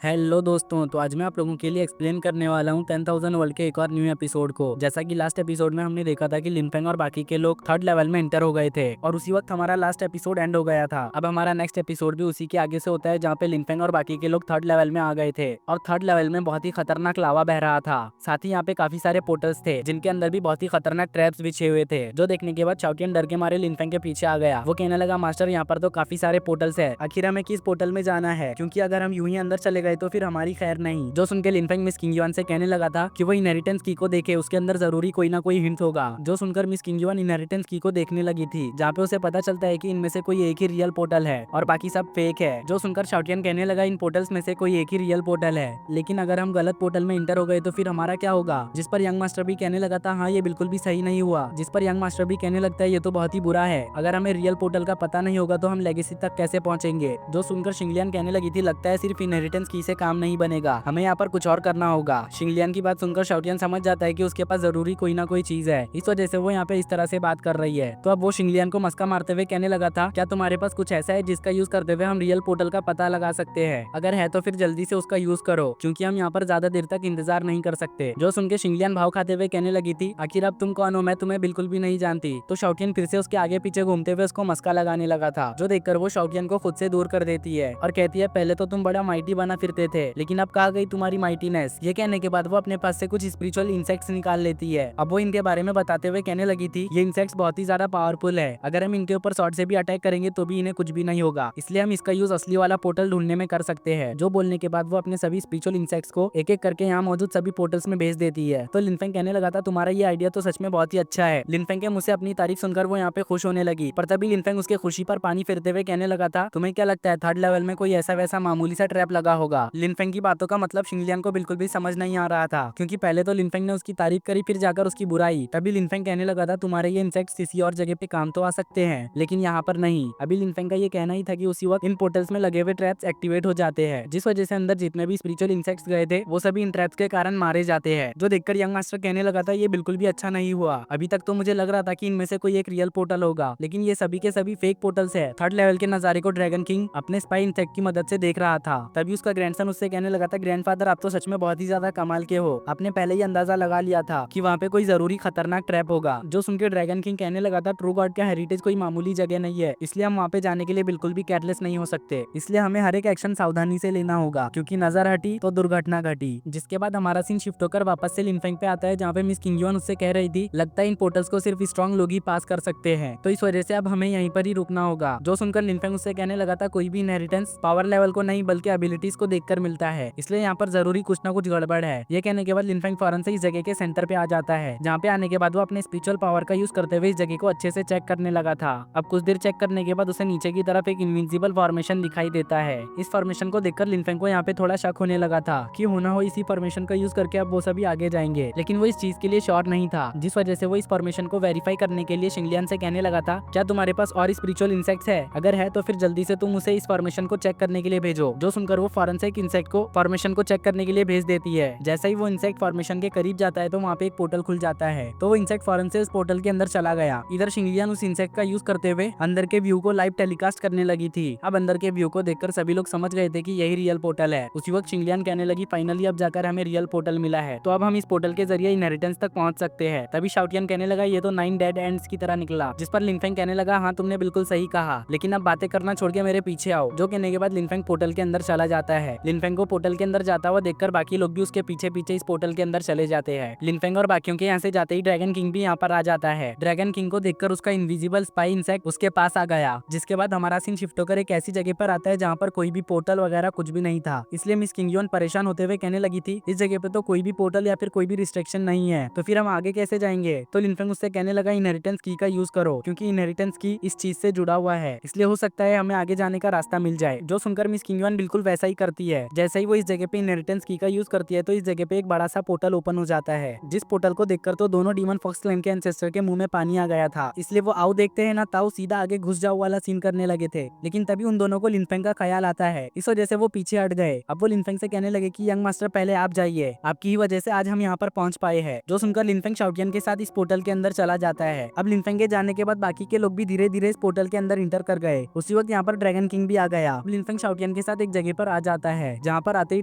Hello दोस्तों, तो आज मैं आप लोगों के लिए एक्सप्लेन करने वाला हूँ 10,000 वर्ल्ड के एक और न्यू एपिसोड को। जैसा कि लास्ट एपिसोड में हमने देखा था कि लिनफेंग और बाकी के लोग थर्ड लेवल में एंटर हो गए थे और उसी वक्त हमारा लास्ट एपिसोड एंड हो गया था। अब हमारा नेक्स्ट एपिसोड भी उसी के आगे से होता है, जहाँ पे लिनफेंग और बाकी के लोग थर्ड लेवल में आ गए थे और थर्ड लेवल में बहुत ही खतरनाक लावा बह रहा था। साथ ही यहाँ पे काफी सारे पोर्टल्स थे जिनके अंदर भी बहुत ही खतरनाक ट्रैप्स बिछे हुए थे, जो देखने के बाद शाओटियन डर के मारे लिनफेंग के पीछे आ गया। वो कहने लगा, मास्टर यहाँ पर तो काफी सारे पोर्टल्स है, आखिर हमें किस पोर्टल में जाना है, क्योंकि अगर हम यूं ही अंदर चले गए तो फिर हमारी खैर नहीं। जो सुनकर लिनफेंग मिस किंगयुआन से कहने लगा था कि वो इनहेरिटेंस की को देखे, उसके अंदर जरूरी कोई ना कोई हिंट होगा। जो सुनकर मिस किंगयुआन इनहेरिटेंस की को देखने लगी थी, जहाँ पे उसे पता चलता है कि इनमें से कोई एक ही रियल पोर्टल है और बाकी सब फेक है। जो सुनकर शाओटियन कहने लगा, इन पोर्टल्स में से कोई एक ही रियल पोर्टल है, लेकिन अगर हम गलत पोर्टल में इंटर हो गए तो फिर हमारा क्या होगा। जिस पर यंग मास्टर भी कहने लगा था, हाँ ये बिल्कुल भी सही नहीं हुआ। जिस पर यंग मास्टर भी कहने लगता है, ये तो बहुत ही बुरा है, अगर हमें रियल पोर्टल का पता नहीं होगा तो हम लेगेसी तक कैसे पहुंचेंगे। जो सुनकर शिंगलियन कहने लगी थी, लगता है सिर्फ इनहेरिटेंस की से काम नहीं बनेगा, हमें यहाँ पर कुछ और करना होगा। शिंगलियन की बात सुनकर शाओटियन समझ जाता है कि उसके पास जरूरी कोई ना कोई चीज है, इस वजह से वो यहाँ पे इस तरह से बात कर रही है। तो अब वो शिंगलियन को मस्का मारते हुए कहने लगा था, क्या तुम्हारे पास कुछ ऐसा है जिसका यूज करते हुए हम रियल पोर्टल का पता लगा सकते हैं? अगर है तो फिर जल्दी से उसका यूज करो, क्योंकि हम यहाँ पर ज्यादा देर तक इंतजार नहीं कर सकते। जो सुन के शिंगलियन भाव खाते हुए कहने लगी थी, आखिर अब तुम कौन हो, मैं तुम्हें बिल्कुल भी नहीं जानती। तो शाओटियन फिर से उसके आगे पीछे घूमते हुए उसको मस्का लगाने लगा था, जो देखकर वो शाओटियन को खुद से दूर कर देती है और कहती है, पहले तो तुम बड़ा माइटी बना फिरते थे, लेकिन अब कहाँ गई तुम्हारी माइटीनेस। ये कहने के बाद वो अपने पास से कुछ स्पिरिचुअल इंसेक्ट्स निकाल लेती है। अब वो इनके बारे में बताते हुए कहने लगी थी, ये इंसेक्ट्स बहुत ही ज्यादा पावरफुल है, अगर हम इनके ऊपर शॉर्ट से भी अटैक करेंगे तो भी इन्हें कुछ भी नहीं होगा, इसलिए हम इसका यूज असली वाला पोर्टल ढूंढने में कर सकते हैं। जो बोलने के बाद वो अपने सभी स्पिरिचुअल इंसेक्ट्स को एक एक करके यहाँ मौजूद सभी पोर्टल्स में भेज देती है। तो लिनफेंग कहने लगा था, तुम्हारा ये आइडिया तो सच में बहुत ही अच्छा है। लिनफेंग के मुझसे अपनी तारीफ सुनकर वो यहाँ पे खुश होने लगी, पर तभी लिनफेंग उसके खुशी पर पानी फेरते हुए कहने लगा था, तुम्हें क्या लगता है थर्ड लेवल में कोई ऐसा वैसा मामूली सा ट्रैप लगा होगा? लिनफेंग की बातों का मतलब शिंगलियन को बिल्कुल भी समझ नहीं आ रहा था, क्योंकि पहले तो लिनफेंग ने उसकी तारीफ करी, फिर जाकर उसकी बुराई। तभी लिनफेंग कहने लगा था, तुम्हारे ये इंसेक्ट्स किसी और जगह पे काम तो आ सकते हैं, लेकिन यहाँ पर नहीं। अभी लिनफेंग का ये कहना ही था कि उसी वक्त इन पोर्टल्स में लगे हुए ट्रैप्स एक्टिवेट हो जाते हैं, जिस वजह से अंदर जितने भी स्पिरिचुअल इंसेक्ट्स गए थे वो सभी इन ट्रैप्स के कारण मारे जाते हैं। जो देखकर यंग मास्टर कहने लगा था, ये बिल्कुल भी अच्छा नहीं हुआ, अभी तक तो मुझे लग रहा था कि इनमें से कोई एक रियल पोर्टल होगा, लेकिन ये सभी के सभी फेक पोर्टल्स है। थर्ड लेवल के नजारे को ड्रैगन किंग अपने स्पाई इंसेक्ट की मदद से देख रहा था। तभी उसका ग्रैंडसन उससे कहने लगा था, ग्रैंडफादर आप तो सच में बहुत ही ज्यादा कमाल के हो, आपने पहले ही अंदाजा लगा लिया था कि वहाँ पे कोई जरूरी खतरनाक ट्रैप होगा। जो सुनकर ड्रैगन किंग कहने लगा था, ट्रू गॉड का हेरिटेज कोई मामूली जगह नहीं है, इसलिए हम वहाँ पे जाने के लिए बिल्कुल भी केयरलेस नहीं हो सकते, इसलिए हमें हर एक एक्शन सावधानी से लेना होगा, क्योंकि नजर हटी तो दुर्घटना घटी। जिसके बाद हमारा सीन शिफ्ट होकर वापस से लिनफेंग पे आता है, जहाँ पे मिस किंगयुआन उससे कह रही थी, लगता है इन पोर्टल्स को सिर्फ स्ट्रॉन्ग लोग ही पास कर सकते हैं, तो इस वजह से अब हमें यहीं पर ही रुकना होगा। जो सुनकर लिनफेंग उससे कहने लगा था, कोई भी इनहेरिटेंस पावर लेवल को नहीं बल्कि एबिलिटीज को देखकर मिलता है, इसलिए यहाँ पर जरूरी कुछ ना कुछ गड़बड़ है। ये कहने के बाद लिनफेंग फौरन से इस जगह के सेंटर पे आ जाता है, जहाँ पे आने के बाद वो अपने स्पिरिचुअल पावर का यूज करते हुए इस जगह को अच्छे से चेक करने लगा था। अब कुछ देर चेक करने के बाद उसे नीचे की तरफ एक इनविजिबल फॉर्मेशन दिखाई देता है। इस फॉर्मेशन को देखकर लिनफेंग को यहाँ पे थोड़ा शक होने लगा था कि हो ना हो इसी फॉर्मेशन का यूज करके अब वो सभी आगे जाएंगे, लेकिन वो इस चीज के लिए श्योर नहीं था, जिस वजह से वो इस फॉर्मेशन को वेरीफाई करने के लिए शिंगलियन से कहने लगा था, क्या तुम्हारे पास और स्पिरिचुअल इंसेक्ट्स है? अगर है तो फिर जल्दी से तुम उसे इस फॉर्मेशन को चेक करने के लिए भेजो। जो सुनकर वो फौरन से एक इंसेक्ट को फॉर्मेशन को चेक करने के लिए भेज देती है। जैसे ही वो इंसेक्ट फॉर्मेशन के करीब जाता है तो वहाँ पे एक पोर्टल खुल जाता है, तो वो इंसेक्ट फौरन से उस पोर्टल के अंदर चला गया। इधर शिंगलियन उस इंसेक्ट का यूज करते हुए अंदर के व्यू को लाइव टेलीकास्ट करने लगी थी। अब अंदर के व्यू को देखकर सभी लोग समझ गए थे कि यही रियल पोर्टल है। उसी वक्त शिंगलियन कहने लगी, फाइनली अब जाकर हमें रियल पोर्टल मिला है, तो अब हम इस पोर्टल के जरिए इनहेरिटेंस तक पहुंच सकते हैं। तभी शाओटियन कहने लगा, ये तो 9 डेड एंड्स की तरह निकला। जिस पर लिनफेंग कहने लगा, हाँ तुमने बिल्कुल सही कहा, लेकिन अब बातें करना छोड़ के मेरे पीछे आओ। जो कहने के बाद लिनफेंग पोर्टल के अंदर चला जाता है। लिनफेंग को पोर्टल के अंदर जाता हुआ देखकर बाकी लोग भी उसके पीछे पीछे इस पोर्टल के अंदर चले जाते हैं। लिनफेंग और बाकियों के यहाँ से जाते ही ड्रैगन किंग भी यहाँ पर आ जाता है। ड्रैगन किंग को देखकर उसका इनविजिबल स्पाई इंसेक्ट उसके पास आ गया। जिसके बाद हमारा सीन शिफ्ट होकर एक ऐसी जगह पर आता है जहाँ पर कोई भी पोर्टल वगैरह कुछ भी नहीं था, इसलिए मिस किंगयुआन परेशान होते हुए कहने लगी थी, इस जगह पे तो कोई भी पोर्टल या फिर कोई भी रिस्ट्रिक्शन नहीं है, तो फिर हम आगे कैसे जाएंगे? तो लिनफेंग उससे कहने लगा, इनहेरिटेंस की का यूज करो, क्योंकि इनहेरिटेंस की इस चीज से जुड़ा हुआ है, इसलिए हो सकता है हमें आगे जाने का रास्ता मिल जाए। जो सुनकर मिस किंगयुआन बिल्कुल वैसा ही करती है। जैसे ही वो इस जगह पे इनहेरिटेंस की का यूज करती है तो इस जगह पे एक बड़ा सा पोर्टल ओपन हो जाता है, जिस पोर्टल को देखकर तो दोनों डीमन फॉक्स क्लैन के एंसेस्टर के मुंह में पानी आ गया था, इसलिए वो आओ देखते हैं ना ताऊ सीधा आगे घुस जाओ वाला सीन करने लगे थे। लेकिन तभी उन दोनों को लिनफेंग का ख्याल आता है, इस वजह से वो पीछे हट गए। अब वो लिनफेंग से कहने लगे कि यंग मास्टर पहले आप जाइए, आपकी ही वजह से आज हम यहाँ पर पहुंच पाए हैं। जो सुनकर लिनफेंग शाओटियन के साथ इस पोर्टल के अंदर चला जाता है। अब लिनफेंग के जाने के बाद बाकी के लोग भी धीरे धीरे इस पोर्टल के अंदर इंटर कर गए। उसी वक्त यहाँ पर ड्रैगन किंग भी आ गया। लिनफेंग शाओटियन के साथ एक जगह पर आ जाता जाता है, जहाँ पर आते ही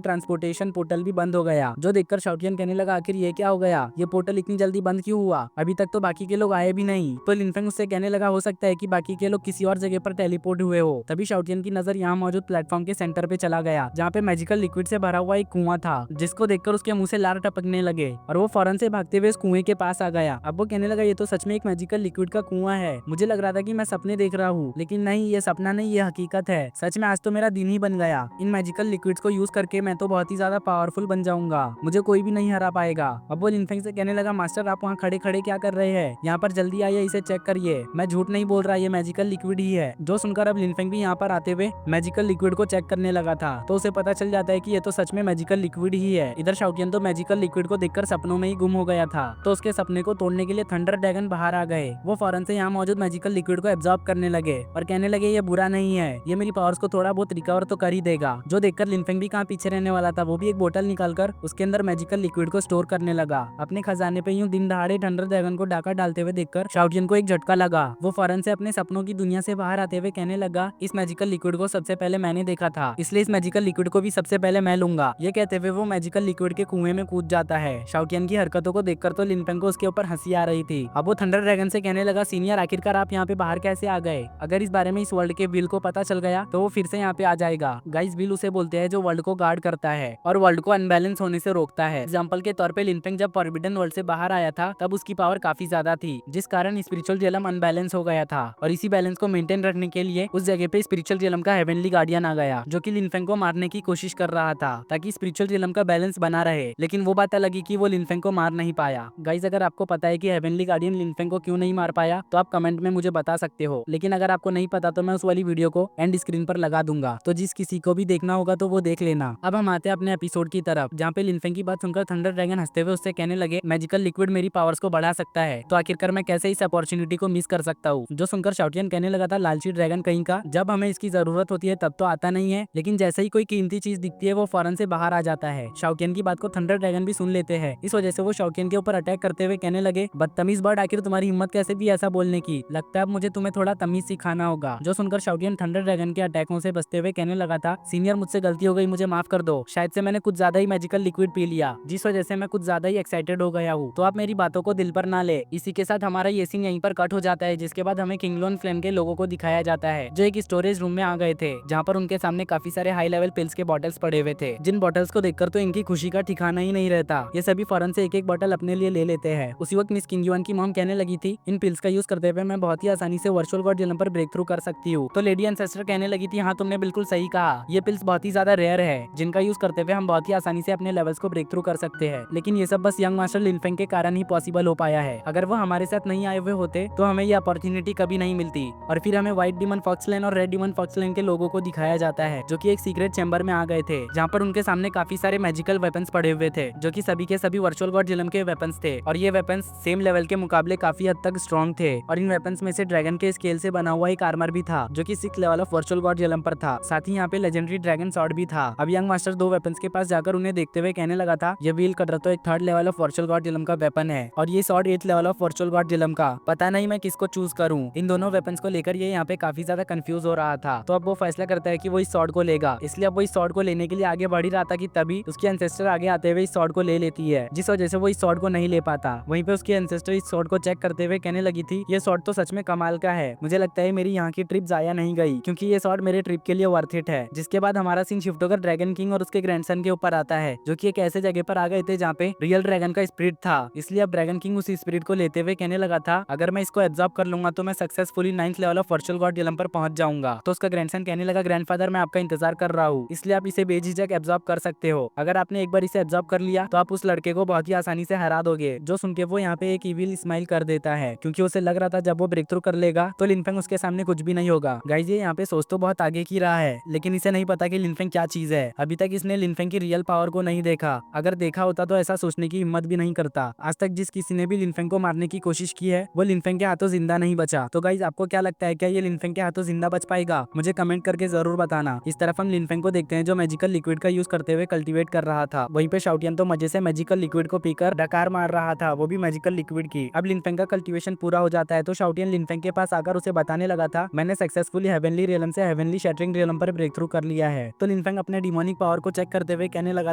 ट्रांसपोर्टेशन पोर्टल भी बंद हो गया। जो देखकर शाओटियन कहने लगा आखिर ये क्या हो गया, ये पोर्टल इतनी जल्दी बंद क्यों हुआ, अभी तक तो बाकी के लोग आए भी नहीं। तो लिनफेंग उससे कहने लगा हो सकता है कि बाकी के लोग किसी और जगह पर टेलीपोर्ट हुए हो। तभी शाओटियन की नजर यहाँ मौजूद प्लेटफॉर्म के सेंटर पे चला गया, जहाँ पे मैजिकल लिक्विड से भरा हुआ एक कुआं था, जिसको देखकर उसके मुंह से लार टपकने लगे और वो फौरन से भागते हुए इस कुएं के पास आ गया। अब वो कहने लगा ये तो सच में एक मैजिकल लिक्विड का कुआं है, मुझे लग रहा था कि मैं सपने देख रहा हूँ, लेकिन नहीं, ये सपना नहीं, ये हकीकत है। सच में आज तो मेरा दिन ही बन गया। इन मैजिकल लिक्विड्स को यूज करके मैं तो बहुत ही ज्यादा पावरफुल बन जाऊंगा, मुझे कोई भी नहीं हरा पाएगा। अब वो लिनफेंग से कहने लगा मास्टर आप वहाँ खड़े खड़े क्या कर रहे हैं, यहाँ पर जल्दी आइए, इसे चेक करिए, मैं झूठ नहीं बोल रहा, ये मैजिकल लिक्विड ही है। जो सुनकर अब लिनफेंग भी यहाँ पर आते हुए मैजिकल लिक्विड को चेक करने लगा था, तो उसे पता चल जाता है कि ये तो सच में मैजिकल लिक्विड ही है। इधर शाओटियन तो मैजिकल लिक्विड को देखकर सपनों में ही गुम हो गया था, तो उसके सपने को तोड़ने के लिए थंडर ड्रैगन बाहर आ गए। वो फौरन से यहाँ मौजूद मैजिकल लिक्विड को एब्जॉर्ब करने लगे और कहने लगे ये बुरा नहीं है, ये मेरी पावर्स को थोड़ा बहुत रिकवर तो कर ही देगा। जो देखकर लिनफेंग भी कहाँ पीछे रहने वाला था, वो भी एक बोतल निकालकर उसके अंदर मैजिकल लिक्विड को स्टोर करने लगा। अपने खजाने पे यूं दिन दहाड़े थंडर ड्रैगन को डाका डालते हुए देखकर शाओटियन को एक झटका लगा। वो फौरन से अपने सपनों की दुनिया से बाहर आते हुए कहने लगा इस मैजिकल लिक्विड को सबसे पहले मैंने देखा था, इसलिए इस मैजिकल लिक्विड को भी सबसे पहले मैं लूंगा। ये कहते हुए वो मैजिकल लिक्विड के कुएं में कूद जाता है। शाओटियन की हरकतों को देखकर तो लिनफेंग को उसके ऊपर हंसी आ रही थी। अब वो थंडर ड्रैगन से कहने लगा सीनियर आखिरकार आप यहाँ पे बाहर कैसे आ गए, अगर इस बारे में इस वर्ल्ड के विल को पता चल गया तो वो फिर से यहाँ पे आ जाएगा। गाइस विल उसे बोलते हैं जो वर्ल्ड को गार्ड करता है और वर्ल्ड को अनबैलेंस होने से रोकता है। एग्जाम्पल के तौर पे लिनफेंग जब फॉरबिडन वर्ल्ड से बाहर आया था तब उसकी पावर काफी ज्यादा थी, जिस कारण स्पिरिचुअल रियलम अनबैलेंस हो गया था और इसी बैलेंस को मेंटेन रखने के लिए उस जगह पे स्पिरिचुअल रियलम का हेवनली गार्डियन आ गया, जो कि लिनफेंग को मारने की कोशिश कर रहा था ताकि स्पिरिचुअल रियलम का बैलेंस बना रहे। लेकिन वो बात अलग है कि वो लिनफेंग को मार नहीं पाया। गाइस अगर आपको पता है कि हेवनली गार्डियन लिनफेंग को क्यों नहीं मार पाया तो आप कमेंट में मुझे बता सकते हो, लेकिन अगर आपको नहीं पता तो मैं उस वाली वीडियो को एंड स्क्रीन पर लगा दूंगा, तो जिस किसी को भी देखना होगा तो वो देख लेना। अब हम आते हैं अपने एपिसोड की तरफ, जहाँ पे लिनफेंग की बात सुनकर थंडर ड्रैगन हंसते हुए उससे कहने लगे मैजिकल लिक्विड मेरी पावर्स को बढ़ा सकता है, तो आखिरकार मैं कैसे इस अपॉर्चुनिटी को मिस कर सकता हूँ। जो सुनकर शाओटियन कहने लगा था लालची ड्रैगन कहीं का, जब हमें इसकी जरूरत होती है तब तो आता नहीं है, लेकिन जैसे ही कोई कीमती चीज दिखती है वो फौरन से बाहर आ जाता है। शाओटियन की बात को थंडर ड्रैगन भी सुन लेते हैं, इस वजह से वो शाओटियन के ऊपर अटैक करते हुए कहने लगे बदतमीज बर्ड, आखिर तुम्हारी हिम्मत कैसे भी ऐसा बोलने की, लगता है अब मुझे तुम्हें थोड़ा तमीज सिखाना होगा। जो सुनकर शाओटियन थंडर ड्रैगन के अटैकों से बचते हुए कहने लगा था सीनियर मुझसे गलती हो गई, मुझे माफ कर दो, शायद से मैंने कुछ ज्यादा ही मैजिकल लिक्विड पी लिया, जिस वजह से मैं कुछ ज्यादा ही एक्साइटेड हो गया हूँ, तो आप मेरी बातों को दिल पर ना ले। इसी के साथ हमारा ये सीन यहीं पर कट हो जाता है, जिसके बाद हमें किंगलोन फ्लेम के लोगों को दिखाया जाता है जो एक स्टोरेज रूम में आ गए थे, जहाँ पर उनके सामने काफी सारे हाई लेवल पिल्स के बॉटल्स पड़े हुए थे, जिन बॉटल्स को देखकर तो इनकी खुशी का ठिकाना ही नहीं रहता। ये सभी फौरन से एक एक बॉटल अपने लिए ले लेते हैं। उसी वक्त मिस किंगयुआन की मॉम कहने लगी थी इन पिल्स का यूज करते हुए मैं बहुत ही आसानी से वर्चुअल गॉड रियलम पर ब्रेक थ्रू कर सकती हूँ। तो लेडी एंसेस्टर कहने लगी थी हाँ तुमने बिल्कुल सही कहा, ये पिल्स बहुत ही ज्यादा रेयर है, जिनका यूज करते हुए हम बहुत ही आसानी से अपने लेवल्स को ब्रेक थ्रू कर सकते हैं, लेकिन ये सब बस यंग मास्टर लिनफेंग के कारण ही पॉसिबल हो पाया है। अगर वो हमारे साथ नहीं आए हुए होते तो हमें ये अपॉर्चुनिटी कभी नहीं मिलती। और फिर हमें व्हाइट डिमन फॉक्सलैंड और रेड डिमन फॉक्सलैंड के लोगों को दिखाया जाता है, जो कि एक सीक्रेट चैम्बर में आ गए थे, जहाँ पर उनके सामने काफी सारे मैजिकल वेपन्स पड़े हुए थे, जो कि सभी के सभी वर्चुअल गॉड रियलम के वेपन्स थे, और ये वेपन्स सेम लेवल के मुकाबले काफी हद तक स्ट्रॉन्ग थे। और इन वेपन्स में से ड्रैगन के स्केल से बना हुआ एक आर्मर भी था, जो कि 6th level of virtual God realm पर था। साथ ही यहाँ पे लेजेंडरी ड्रैगन सॉर्ड भी था। अब यंग मास्टर दो वेपन्स के पास जाकर उन्हें देखते हुए कहने लगा था ये व्हील कटर तो एक 3rd level of virtual God realm का वेपन है और ये sword 8th level of virtual God realm का, पता नहीं मैं किसको चूज करूं। इन दोनों वेपन्स को लेकर ये यहाँ पे काफी ज्यादा कंफ्यूज हो रहा था, तो अब वो फैसला करता है कि वो इस सॉर्ड को लेगा, इसलिए अब वो इस सॉर्ड को लेने के लिए आगे बढ़ ही रहा था कि तभी उसकी एंसेस्टर आगे आते हुए इस सॉर्ड को ले लेती है, जिस वजह से वो इस सॉर्ड को नहीं ले पाता। वहीं पे उसकी एंसेस्टर इस सॉर्ड को चेक करते हुए कहने लगी थी ये सॉर्ड तो सच में कमाल का है, मुझे लगता है मेरी यहाँ की ट्रिप जाया नहीं गई, क्योंकि ये सॉर्ड मेरे ट्रिप के लिए वर्थ इट है। जिसके बाद हमारा सीन शिफ्ट होकर ड्रैगन किंग और उसके ग्रैंडसन के ऊपर आता है, जो कि एक ऐसे जगह पर आ गए थे जहाँ पे रियल ड्रैगन का स्पिरिट था, इसलिए अब ड्रैगन किंग उस स्पिरिट को लेते हुए कहने लगा था अगर मैं इसको एब्जॉर्ब कर लूंगा तो मैं successfully 9th level of virtual God realm पर पहुंच जाऊंगा। तो उसका ग्रैंडसन कहने लगा ग्रैंडफादर मैं आपका इंतजार कर रहा हूँ, इसलिए आप इसे बेझिझक एब्जॉर्ब कर सकते हो। अगर आपने एक बार इसे एब्जॉर्ब कर लिया तो आप उस लड़के को बहुत ही आसानी से हरा दोगे। जो सुन के वो यहाँ पे एक इविल स्माइल कर देता है, क्योंकि उसे लग रहा था जब वो ब्रेक थ्रू कर लेगा तो लिनफेंग उसके सामने कुछ भी नहीं होगा। गाइस ये यहाँ पे सोच तो बहुत आगे की रहा है, लेकिन इसे नहीं पता कि लिनफेंग क्या चीज है। अभी तक इसने लिनफेंग की रियल पावर को नहीं देखा, अगर देखा होता तो ऐसा सोचने की हिम्मत भी नहीं करता। आज तक जिस किसी ने भी लिनफेंग को मारने की कोशिश की है वो लिनफेंग के हाथों जिंदा नहीं बचा। तो गाइस आपको क्या लगता है, क्या ये लिनफेंग के हाथों जिंदा बच पाएगा? मुझे कमेंट करके जरूर बताना। इस तरफ हम लिनफेंग को देखते हैं जो मैजिकल लिक्विड का यूज करते हुए कल्टीवेट कर रहा था। वहीं पे शाओटियन तो मजे से मैजिकल लिक्विड को पीकर डकार मार रहा था, वो भी मैजिकल लिक्विड की। अब लिनफेंग का कल्टीवेशन पूरा हो जाता है तो शाओटियन लिनफेंग के पास आकर उसे बताने लगा था मैंने सक्सेसफुली हेवनली रियलम से हेवनली शैटरिंग रियलम पर ब्रेक थ्रू कर लिया है। तो लिनफेंग अपने डिमोनिक पावर को चेक करते हुए कहने लगा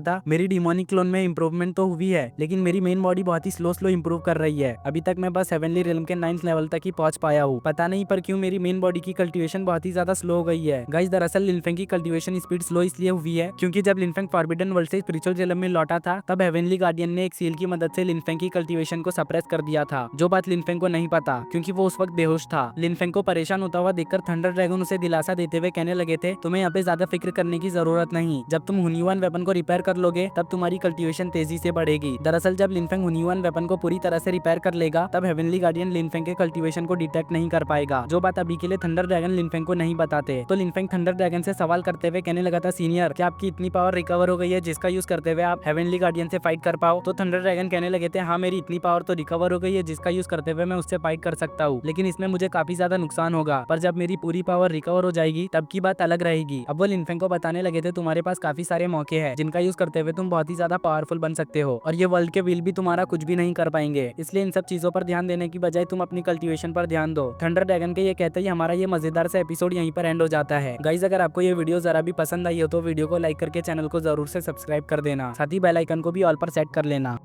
था, मेरी डिमोनिक क्लोन में इंप्रूवमेंट तो हुई है, लेकिन मेरी मेन बॉडी बहुत ही स्लो इंप्रूव कर रही है। अभी तक मैं बस हेवनली रिल्म के 9th लेवल तक ही पहुंच पाया हूँ। पता नहीं पर क्यों मेरी मेन बॉडी की कल्टीवेशन बहुत ही ज्यादा स्लो हो गई है। गाइस दरअसल लिनफेंग की कल्टीवेशन स्पीड स्लो इसलिए हुई है क्योंकि जब लिनफेंग फॉरबिडन वर्ल्ड से स्पिरिचुअल रियलम में लौटा था, तब हेवनली गार्डियन ने एक सील की मदद से लिनफेंग की कल्टीवेशन को सप्रेस कर दिया था, जो बात लिनफेंग को नहीं पता क्योंकि वो उस वक्त बेहोश था। लिनफेंग को परेशान होता हुआ देखकर थंडर ड्रैगन उसे दिलासा देते हुए कहने लगे थे, तुम्हें यहाँ पे ज्यादा फिक्र करने की जरूरत नहीं, जब तुम हुनियुआन वेपन को रिपेयर कर लोगे तब तुम्हारी कल्टीवेशन तेजी से बढ़ेगी। दरअसल जब लिनफेंग हुनियुआन वेपन को पूरी तरह से रिपेयर कर लेगा, तब हेवनली गार्डियन लिनफेंग के कल्टीवेशन को डिटेक्ट नहीं कर पाएगा, जो बात अभी के लिए थंडर ड्रैगन लिनफेंग को नहीं बताते। तो लिनफेंग थंडर ड्रैगन से सवाल करते हुए कहने लगा था, सीनियर क्या आपकी इतनी पावर रिकवर हो गई है जिसका यूज करते हुए आप हेवनली गार्डियन से फाइट कर पाओ? तो थंडर ड्रैगन कहने लगे थे, हाँ मेरी इतनी पावर तो रिकवर हो गई है जिसका यूज करते हुए मैं उससे फाइट कर सकता हूँ, लेकिन इसमें मुझे काफी ज्यादा नुकसान होगा, पर जब मेरी पूरी पावर रिकवर हो जाएगी तब की बात अलग रहेगी। अब वो लिनफेंग को बताने लगे थे, तुम्हारे पास काफी सारे मौके हैं जिनका यूज करते हुए तुम बहुत ही ज्यादा पावरफुल बन सकते हो, और ये वर्ल्ड के व्हील भी तुम्हारा कुछ भी नहीं कर पाएंगे, इसलिए इन सब चीजों पर ध्यान देने की बजाय तुम अपनी कल्टीवेशन पर ध्यान दो। थंडर ड्रैगन के ये कहते ही हमारा ये मजेदार सा एपिसोड यहीं पर एंड हो जाता है। गाइस अगर आपको ये वीडियो जरा भी पसंद आई हो तो वीडियो को लाइक करके चैनल को जरूर से सब्सक्राइब कर देना, साथ ही बेल आइकन को भी ऑल पर सेट कर लेना।